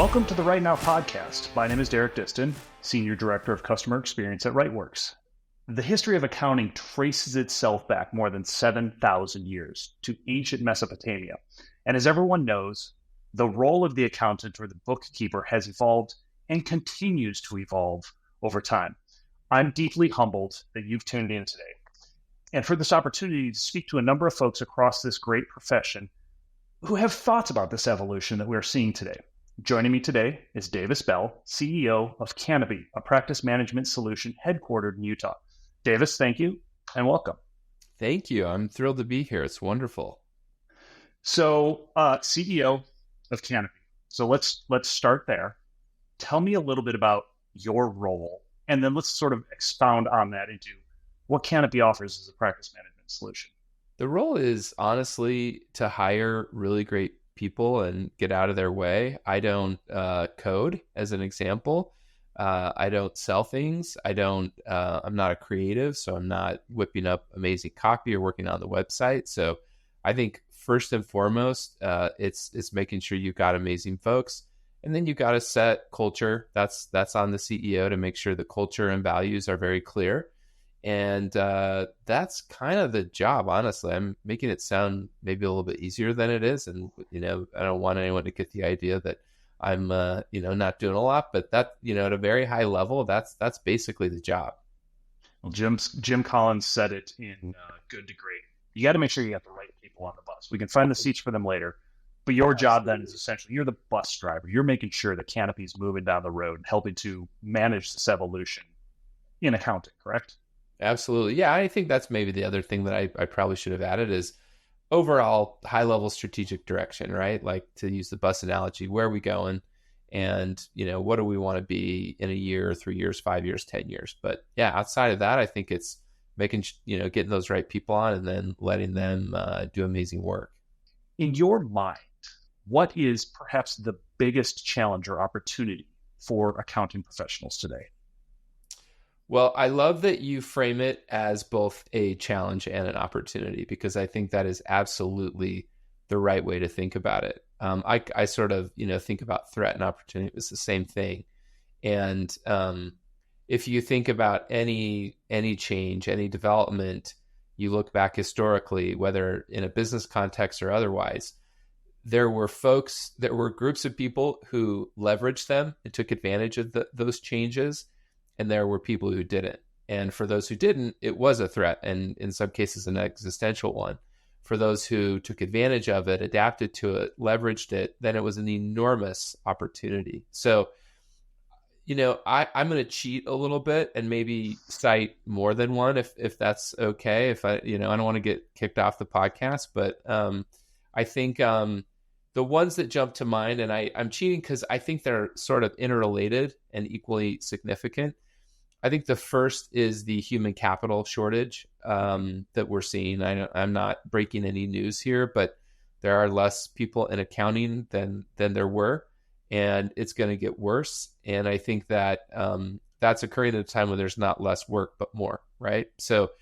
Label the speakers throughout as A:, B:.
A: Welcome to the RightNOW Podcast. My name is Distin, Senior Director of Customer Experience at Rightworks. The history of accounting traces itself back more than 7,000 years to ancient Mesopotamia. And as everyone knows, the role of the accountant or the bookkeeper has evolved and continues to evolve over time. I'm deeply humbled that you've tuned in today and for this opportunity to speak to a number of folks across this great profession who have thoughts about this evolution that we're seeing today. Joining me today is Davis Bell, CEO of Canopy, a practice management solution headquartered in Utah. Davis, thank you and welcome.
B: Thank you. I'm thrilled to be here. It's wonderful.
A: So, CEO of Canopy. So let's start there. Tell me a little bit about your role, and then let's sort of expound on that into what Canopy offers as a practice management solution.
B: The role is honestly to hire really great people and get out of their way. I don't code, as an example. I don't sell things. I'm not a creative, so I'm not whipping up amazing copy or working on the website. So I think first and foremost, it's making sure you've got amazing folks, and then you got to set culture. That's on the CEO to make sure the culture and values are very clear. And that's kind of the job, honestly. I'm making it sound maybe a little bit easier than it is. And, I don't want anyone to get the idea that I'm, not doing a lot, but that, at a very high level, that's basically the job.
A: Well, Jim Collins said it in Good to Great. You got to make sure you got the right people on the bus. We can find the seats for them later. But your job then is essentially, you're the bus driver. You're making sure the Canopy's moving down the road and helping to manage this evolution in accounting, correct?
B: Absolutely. Yeah, I think that's maybe the other thing that I probably should have added is overall high-level strategic direction, right? Like, to use the bus analogy, where are we going? And, what do we want to be in a year, 3 years, 5 years, 10 years? But yeah, outside of that, I think it's making, getting those right people on and then letting them do amazing work.
A: In your mind, what is perhaps the biggest challenge or opportunity for accounting professionals today?
B: Well, I love that you frame it as both a challenge and an opportunity, because I think that is absolutely the right way to think about it. I sort of, think about threat and opportunity. It's the same thing. And if you think about any change, any development, you look back historically, whether in a business context or otherwise, there were groups of people who leveraged them and took advantage of those changes. And there were people who didn't. And for those who didn't, it was a threat, and in some cases an existential one. For those who took advantage of it, adapted to it, leveraged it, then it was an enormous opportunity. So, I'm going to cheat a little bit and maybe cite more than one if that's okay. If I don't want to get kicked off the podcast, but I think the ones that jump to mind, and I'm cheating because I think they're sort of interrelated and equally significant. I think the first is the human capital shortage that we're seeing. I'm not breaking any news here, but there are less people in accounting than there were, and it's going to get worse. And I think that that's occurring at a time when there's not less work, but more, right? So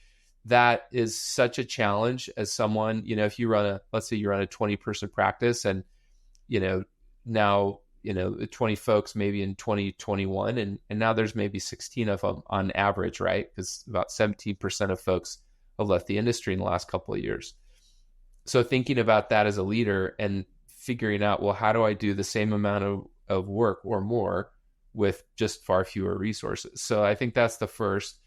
B: that is such a challenge as someone, if you let's say you run a 20-person practice and, now, 20 folks maybe in 2021, and now there's maybe 16 of them on average, right? Because about 17% of folks have left the industry in the last couple of years. So thinking about that as a leader and figuring out, well, how do I do the same amount of work or more with just far fewer resources? So I think that's the first.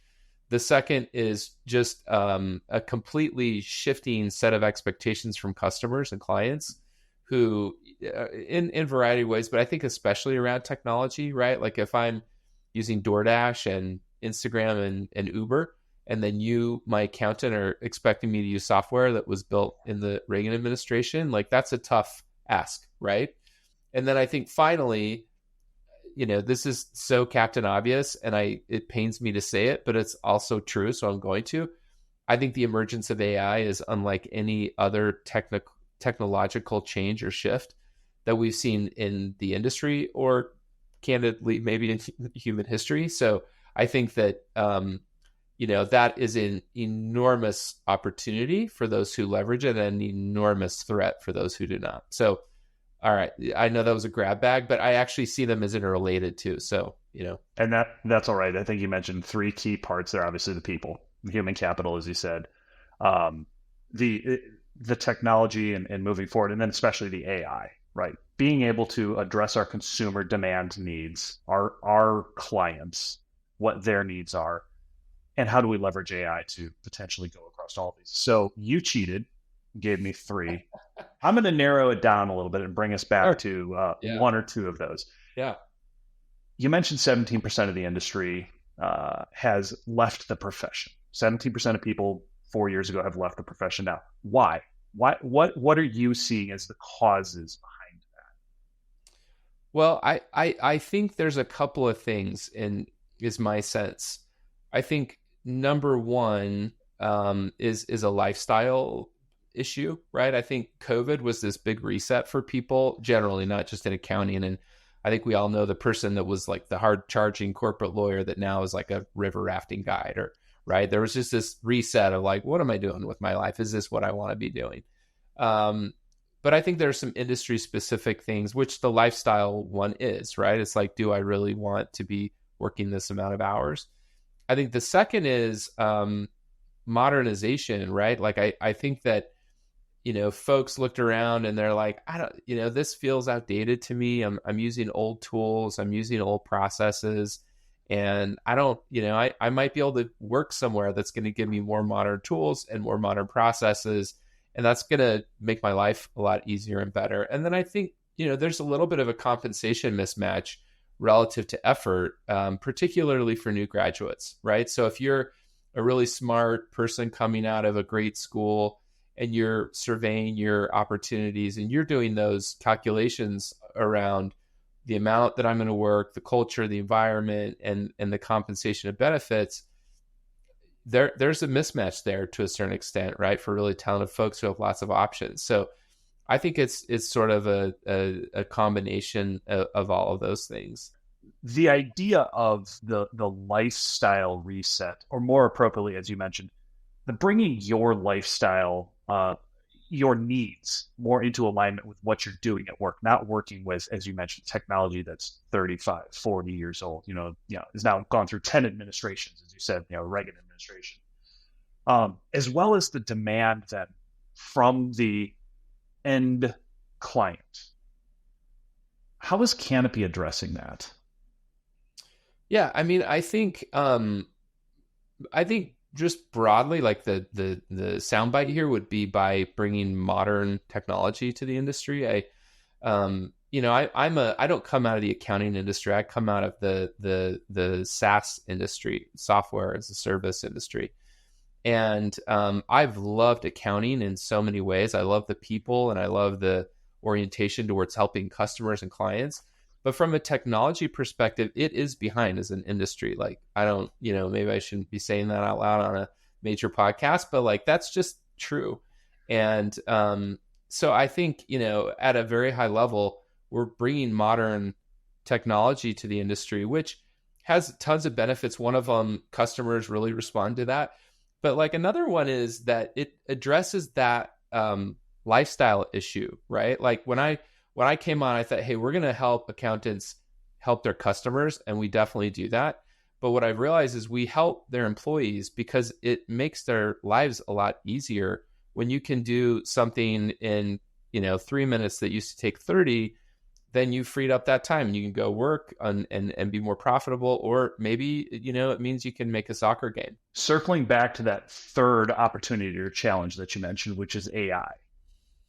B: The second is just a completely shifting set of expectations from customers and clients who, in a variety of ways, but I think especially around technology, right? Like if I'm using DoorDash and Instagram and Uber, and then you, my accountant, are expecting me to use software that was built in the Reagan administration, like that's a tough ask, right? And then I think finally, this is so Captain Obvious, and it pains me to say it, but it's also true, so I'm going to. I think the emergence of AI is unlike any other technological change or shift that we've seen in the industry, or candidly, maybe in human history. So I think that, that is an enormous opportunity for those who leverage it and an enormous threat for those who do not. So all right, I know that was a grab bag, but I actually see them as interrelated too. So,
A: And that's all right. I think you mentioned three key parts there. Obviously, the people, the human capital, as you said, um, the technology and moving forward, and then especially the AI, right? Being able to address our consumer demand needs, our clients, what their needs are, and how do we leverage AI to potentially go across all of these. So you cheated, gave me three. I'm going to narrow it down a little bit and bring us back to
B: Yeah.
A: one or two of those.
B: Yeah.
A: You mentioned 17% of the industry has left the profession. 17% of people 4 years ago have left the profession now. Why? What are you seeing as the causes behind that?
B: Well, I think there's a couple of things is my sense. I think number one is a lifestyle issue, right? I think COVID was this big reset for people generally, not just in accounting. And I think we all know the person that was like the hard charging corporate lawyer that now is like a river rafting guide, or right. There was just this reset of like, what am I doing with my life? Is this what I want to be doing? But I think there's some industry specific things, which the lifestyle one is, right? It's like, do I really want to be working this amount of hours? I think the second is modernization, right? Like I think that, folks looked around and they're like, I don't, this feels outdated to me. I'm using old tools. I'm using old processes. And I don't, I might be able to work somewhere that's going to give me more modern tools and more modern processes. And that's going to make my life a lot easier and better. And then I think, there's a little bit of a compensation mismatch relative to effort, particularly for new graduates, right? So if you're a really smart person coming out of a great school and you're surveying your opportunities and you're doing those calculations around the amount that I'm going to work, the culture, the environment, and the compensation of benefits, there's a mismatch there to a certain extent, right? For really talented folks who have lots of options. So I think it's sort of a combination of all of those things.
A: The idea of the lifestyle reset, or more appropriately, as you mentioned, the bringing your lifestyle, your needs more into alignment with what you're doing at work, not working with, as you mentioned, technology that's 35, 40 years old, has now gone through 10 administrations, as you said, Reagan administration, as well as the demand then from the end client. How is Canopy addressing that?
B: Yeah, I mean, I think just broadly, like the soundbite here would be by bringing modern technology to the industry. I don't come out of the accounting industry. I come out of the SaaS industry, software as a service industry. And I've loved accounting in so many ways. I love the people and I love the orientation towards helping customers and clients. But from a technology perspective, it is behind as an industry. Like, I don't, maybe I shouldn't be saying that out loud on a major podcast, but like, that's just true. And so I think, at a very high level, we're bringing modern technology to the industry, which has tons of benefits. One of them, customers really respond to that. But like another one is that it addresses that lifestyle issue, right? Like when I came on, I thought, hey, we're going to help accountants help their customers. And we definitely do that. But what I've realized is we help their employees because it makes their lives a lot easier when you can do something in, 3 minutes that used to take 30, then you freed up that time and you can go work and be more profitable. Or maybe, it means you can make a soccer game.
A: Circling back to that third opportunity or challenge that you mentioned, which is AI.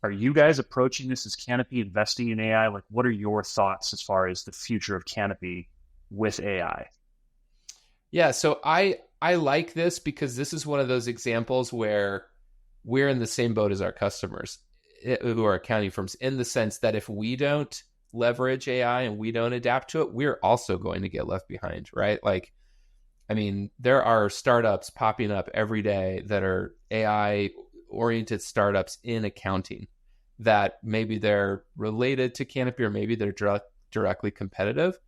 A: Are you guys approaching this as Canopy investing in AI? Like, what are your thoughts as far as the future of Canopy with AI?
B: Yeah, so I like this because this is one of those examples where we're in the same boat as our customers who are accounting firms, in the sense that if we don't leverage AI and we don't adapt to it, we're also going to get left behind, right? Like, I mean, there are startups popping up every day that are AI-oriented startups in accounting that maybe they're related to Canopy or maybe they're directly competitive.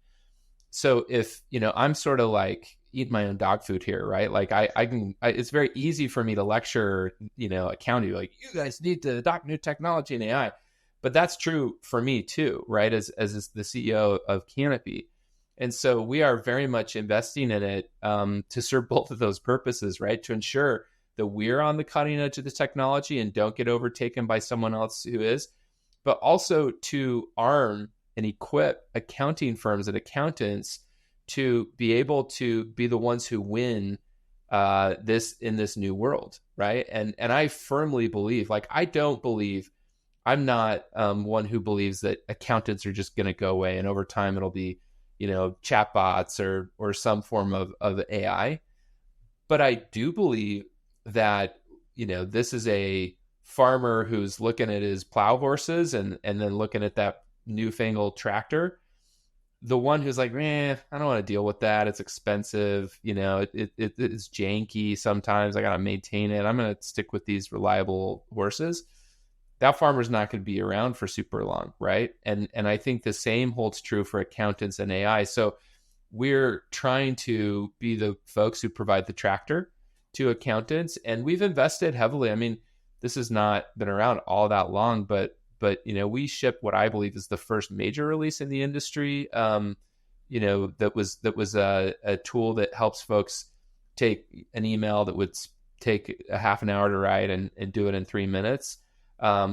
B: So if, I'm sort of like eat my own dog food here, right? Like it's very easy for me to lecture, accounting, like, you guys need to adopt new technology and AI. But that's true for me too, right? As the CEO of Canopy. And so we are very much investing in it to serve both of those purposes, right? To ensure that we're on the cutting edge of the technology and don't get overtaken by someone else who is, but also to arm and equip accounting firms and accountants to be able to be the ones who win this in this new world, right? And I firmly believe, like, I'm not one who believes that accountants are just going to go away and over time it'll be, chatbots or some form of AI. But I do believe that, this is a farmer who's looking at his plow horses and then looking at that newfangled tractor. The one who's like, I don't want to deal with that. It's expensive. It's janky sometimes. I got to maintain it. I'm going to stick with these reliable horses. That farmer's not going to be around for super long, right? And I think the same holds true for accountants and AI. So we're trying to be the folks who provide the tractor to accountants, and we've invested heavily. I mean, this has not been around all that long, but we ship what I believe is the first major release in the industry. That was a tool that helps folks take an email that would take a half an hour to write and do it in 3 minutes.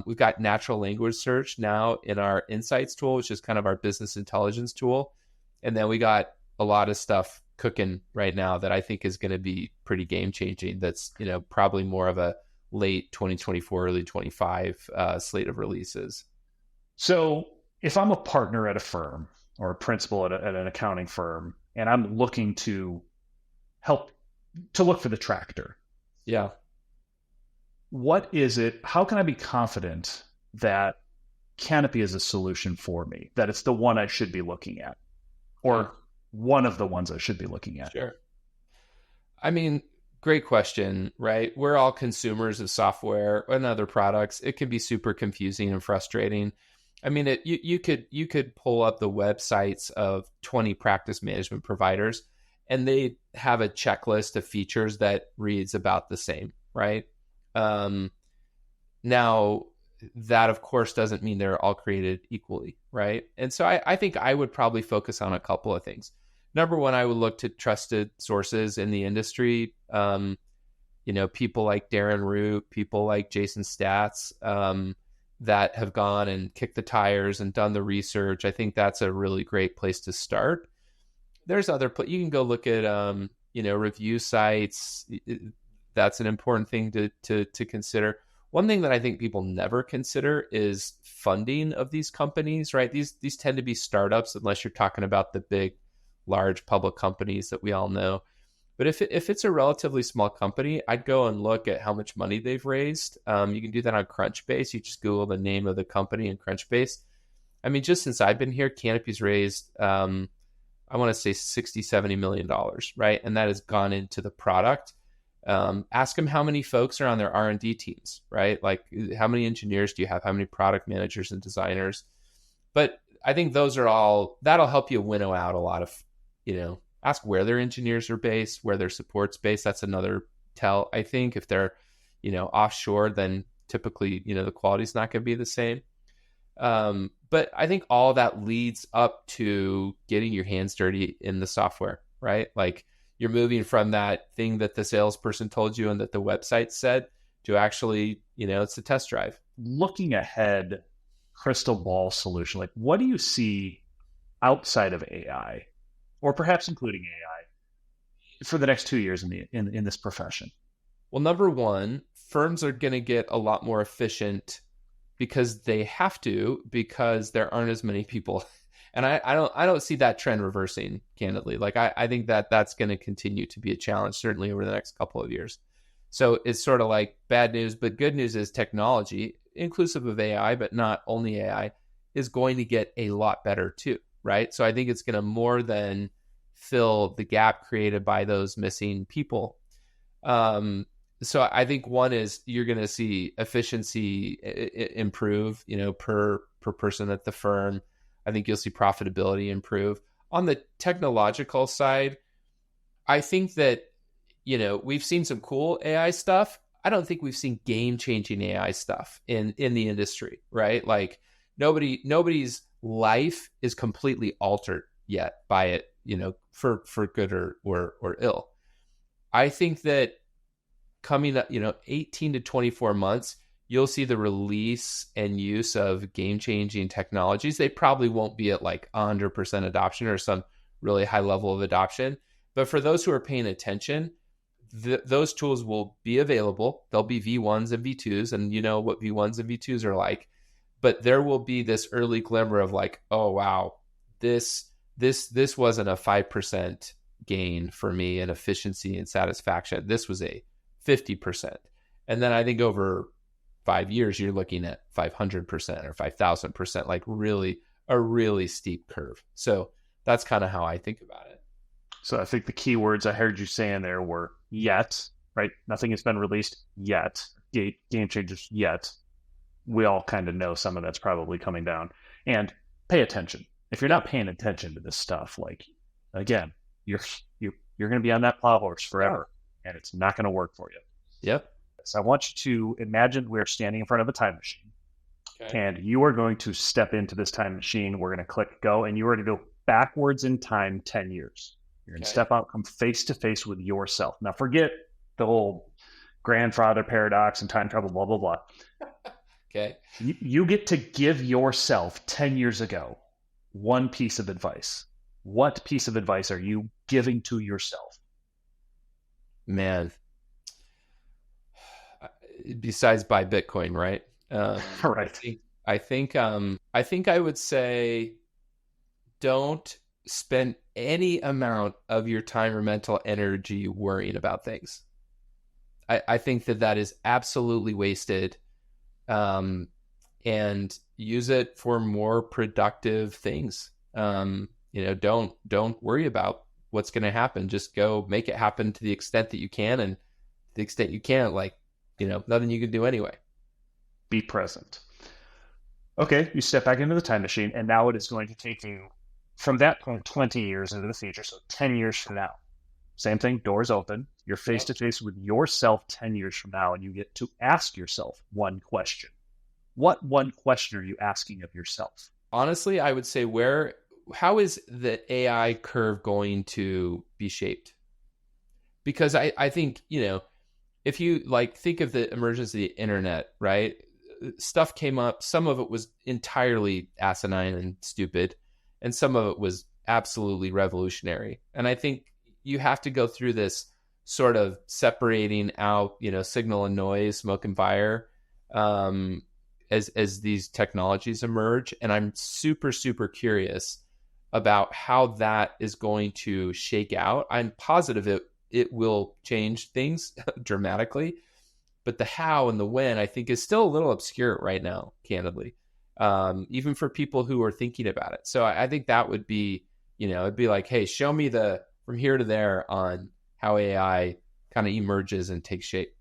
B: We've got natural language search now in our insights tool, which is kind of our business intelligence tool. And then we got a lot of stuff cooking right now that I think is going to be pretty game changing. That's, probably more of a late 2024, early 25 slate of releases.
A: So if I'm a partner at a firm or a principal at an accounting firm, and I'm looking to look for the tractor.
B: Yeah.
A: What is it? How can I be confident that Canopy is a solution for me, that it's the one I should be looking at, or one of the ones I should be looking at?
B: Sure. I mean, great question, right? We're all consumers of software and other products. It can be super confusing and frustrating. I mean, you could pull up the websites of 20 practice management providers, and they have a checklist of features that reads about the same, right? Now, that of course doesn't mean they're all created equally, right? And so I think I would probably focus on a couple of things. Number one, I would look to trusted sources in the industry. People like Darren Root, people like Jason Statz, that have gone and kicked the tires and done the research. I think that's a really great place to start. There's you can go look at, review sites. That's an important thing to consider. One thing that I think people never consider is funding of these companies, right? These tend to be startups unless you're talking about the big, large public companies that we all know. But if it's a relatively small company, I'd go and look at how much money they've raised. You can do that on Crunchbase. You just Google the name of the company in Crunchbase. I mean, just since I've been here, Canopy's raised, I want to say $60-70 million, right? And that has gone into the product. Ask them how many folks are on their R&D teams, right? Like, how many engineers do you have? How many product managers and designers? But I think those are all, that'll help you winnow out a lot of, ask where their engineers are based, where their support's based. That's another tell. I think if they're, offshore, then typically, the quality's not going to be the same. But I think all that leads up to getting your hands dirty in the software, right? Like, you're moving from that thing that the salesperson told you and that the website said to actually, it's a test drive.
A: Looking ahead, crystal ball solution, like, what do you see outside of AI, or perhaps including AI, for the next 2 years in this profession?
B: Well, number one, firms are going to get a lot more efficient because they have to, because there aren't as many people. And I don't see that trend reversing, candidly. Like, I think that's going to continue to be a challenge, certainly over the next couple of years. So it's sort of like bad news, but good news is technology, inclusive of AI, but not only AI, is going to get a lot better too, right? So I think it's going to more than fill the gap created by those missing people. So I think one is you're going to see efficiency improve, per person at the firm. I think you'll see profitability improve. On the technological side, I think that, we've seen some cool AI stuff. I don't think we've seen game-changing AI stuff in the industry, right? Like, nobody's life is completely altered yet by it, for good or ill. I think that coming up, 18 to 24 months, you'll see the release and use of game-changing technologies. They probably won't be at like 100% adoption or some really high level of adoption. But for those who are paying attention, those tools will be available. They'll be V1s and V2s, and you know what V1s and V2s are like. But there will be this early glimmer of like, oh, wow, this wasn't a 5% gain for me in efficiency and satisfaction. This was a 50%. And then I think over 5 years, you're looking at 500% or 5,000%, like a really steep curve. So that's kind of how I think about it.
A: So I think the key words I heard you saying there were yet, right? Nothing has been released yet. Game changers yet. We all kind of know some of that's probably coming down. And pay attention. If you're not paying attention to this stuff, like, again, you're going to be on that plow horse forever, and it's not going to work for you.
B: Yep.
A: So I want you to imagine we're standing in front of a time machine, and you are going to step into this time machine. We're going to click go, and you are to go backwards in time 10 years. You're going to step out, come face to face with yourself. Now, forget the whole grandfather paradox and time travel, blah, blah, blah.
B: Okay.
A: You get to give yourself 10 years ago one piece of advice. What piece of advice are you giving to yourself?
B: Man, besides buy Bitcoin, right?
A: Right.
B: I think I would say don't spend any amount of your time or mental energy worrying about things. I think that is absolutely wasted. And use it for more productive things. Don't worry about what's going to happen. Just go make it happen to the extent that you can, and the extent you can't, nothing you can do anyway.
A: Be present. Okay, you step back into the time machine, and now it is going to take you from that point 20 years into the future, so 10 years from now. Same thing, doors open. You're face to face with yourself 10 years from now, and you get to ask yourself one question. What one question are you asking of yourself? Honestly,
B: I would say how is the AI curve going to be shaped? Because I think, if you think of the emergence of the internet, right? Stuff came up. Some of it was entirely asinine and stupid, and some of it was absolutely revolutionary. And I think you have to go through this sort of separating out, signal and noise, smoke and fire, as these technologies emerge. And I'm super, super curious about how that is going to shake out. I'm positive it will change things dramatically, but the how and the when, I think, is still a little obscure right now, candidly, even for people who are thinking about it. So I think that would be, it'd be like, hey, show me from here to there on how AI kind of emerges and takes shape.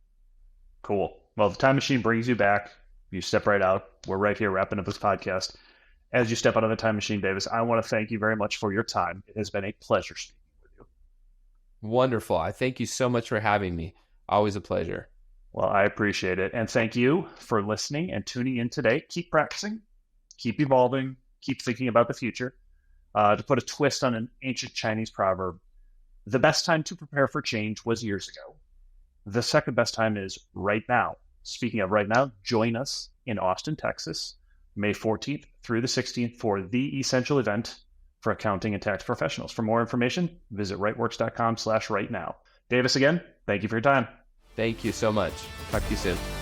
A: Cool. Well, the time machine brings you back. You step right out. We're right here wrapping up this podcast. As you step out of the time machine, Davis, I want to thank you very much for your time. It has been a pleasure speaking with you.
B: Wonderful. I thank you so much for having me. Always a pleasure.
A: Well, I appreciate it. And thank you for listening and tuning in today. Keep practicing, keep evolving, keep thinking about the future. To put a twist on an ancient Chinese proverb, the best time to prepare for change was years ago. The second best time is right now. Speaking of right now, join us in Austin, Texas, May 14th through the 16th for the essential event for accounting and tax professionals. For more information, visit rightworks.com/rightnow. Davis, again, thank you for your time.
B: Thank you so much. Talk to you soon.